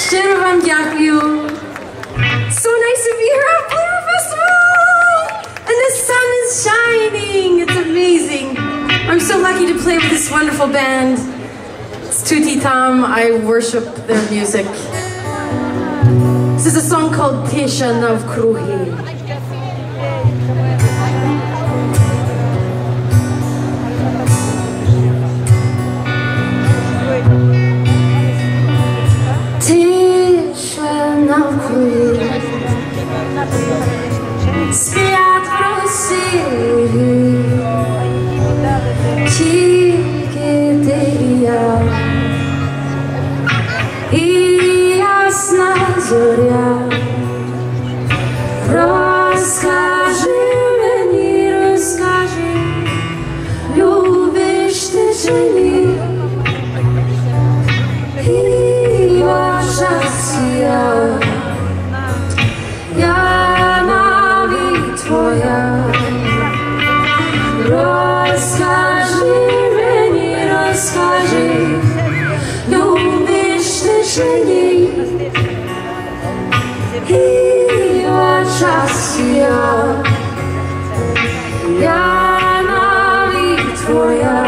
Щиро вам дякую. So nice to be here at Blue Festival! And the sun is shining! It's amazing. I'm so lucky to play with this wonderful band. It's Tutti Tam. I worship their music. This is a song called Tisha Navkruhi. Tisha Navkruhi. Spiat prosiri. Chiketeria. I jasna zorja. Rozkaži meni, rozkaži, ljubiš te czy nie? I wasza sja, ja nawi twoja. Rozkaži meni, rozkaži, ljubiš te czy nie? I wasza sja, ja nawi twoja.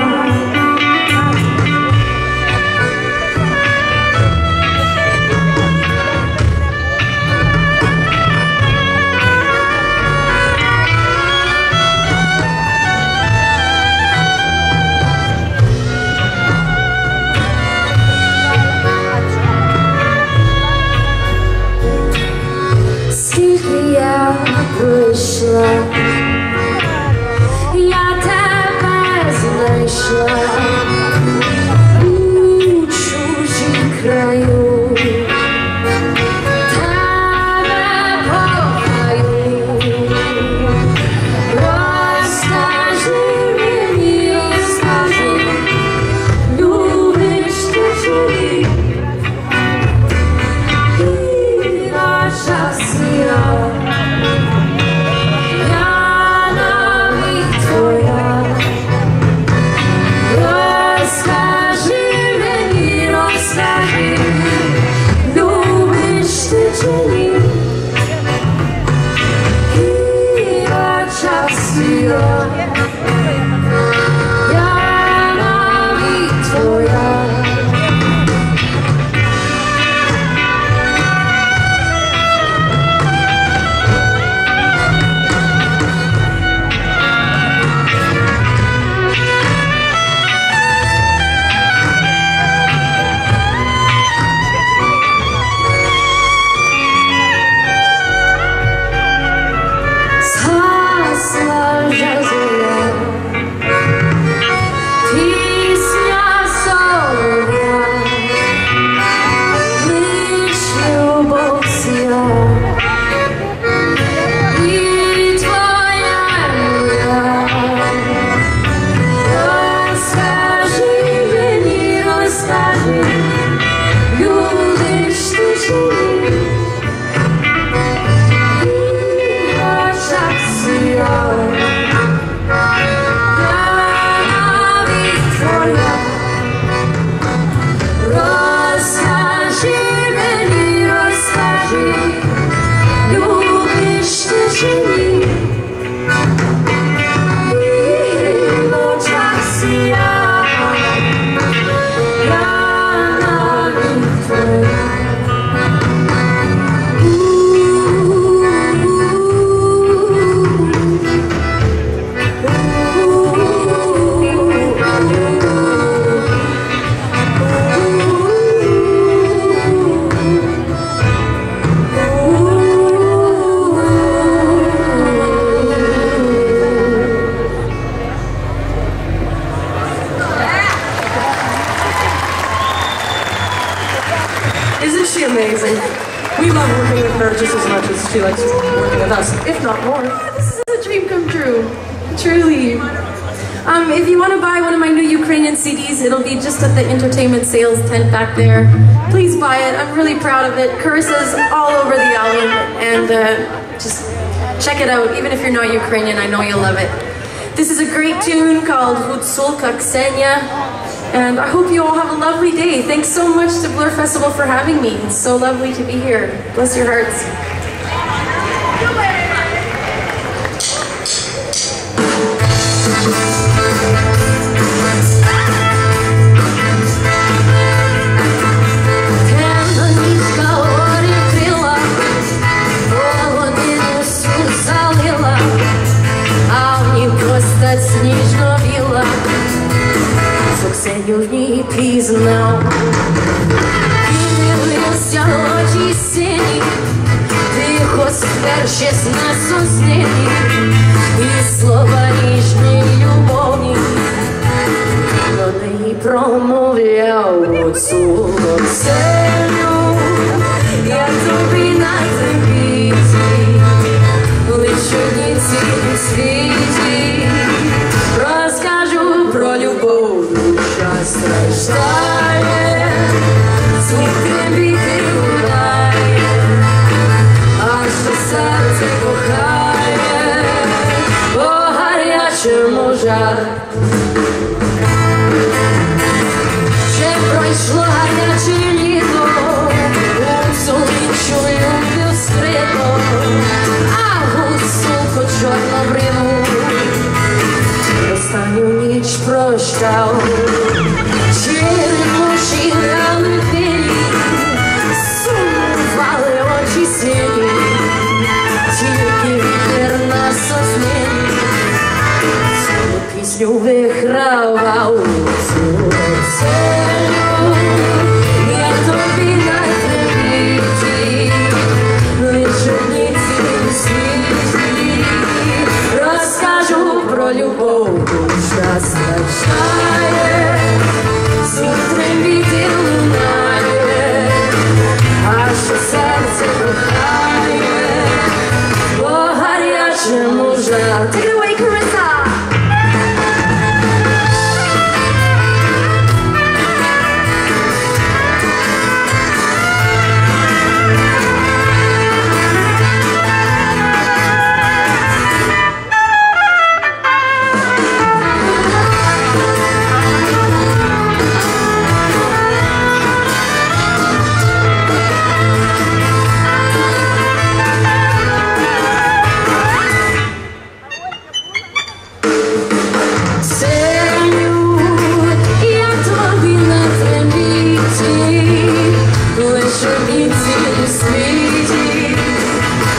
Прийшла, я тебе знайшла у чужім краю, тебе кохаю. Розкажи мені, розкажи, любиш ти чи ні? І наша сила. Amazing. We love working with her just as much as she likes working with us, if not more. This is a dream come true, truly. If you want to buy one of my new Ukrainian CDs, it'll be just at the entertainment sales tent back there. Please buy it. I'm really proud of it. Carissa's all over the album, and just check it out. Even if you're not Ukrainian, I know you'll love it. This is a great tune called Hutsulka Ksenia. And I hope you all have a lovely day. Thanks so much to Blur Festival for having me. It's so lovely to be here. Bless your hearts. Сніжно біла, Ксеню в ній пізнав. І дивився очі сині, тихо спершись на сосні, і слова ніжні любовні до неї промовляв. Оцю Ксеню, я тобі на трепеті, лиш одні цілі світі. Розкажу про любов, душа страждає, звуки віти лунає, аж до серце кохає, по гарячому жару. Ще пройшло гаряче літо, у сонячну любов скрито, а гусулку чорнобриву останню ніч прощав. Черемоші грали пилі, сумували очі сині, тільки вітер на сосні цю пісню вигравав. Цю Ксеню, я тобі на трепеті, лиш одні цілі світі. Розкажу про любов, душа страждає, звук трембіти лунає, аж у серце кохає, по гарячому жару. Take it away, Carissa!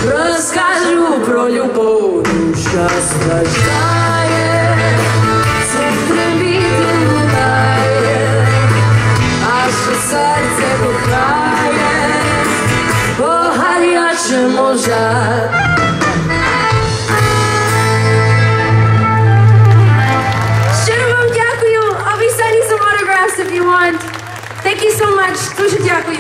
Розкажу про любов, душа страждає, звук трембіти лунає, аж у серце кохає, по гарячому жару. Щиро вам дякую. I'll be signing some autographs if you want. Thank you so much. Дуже дякую.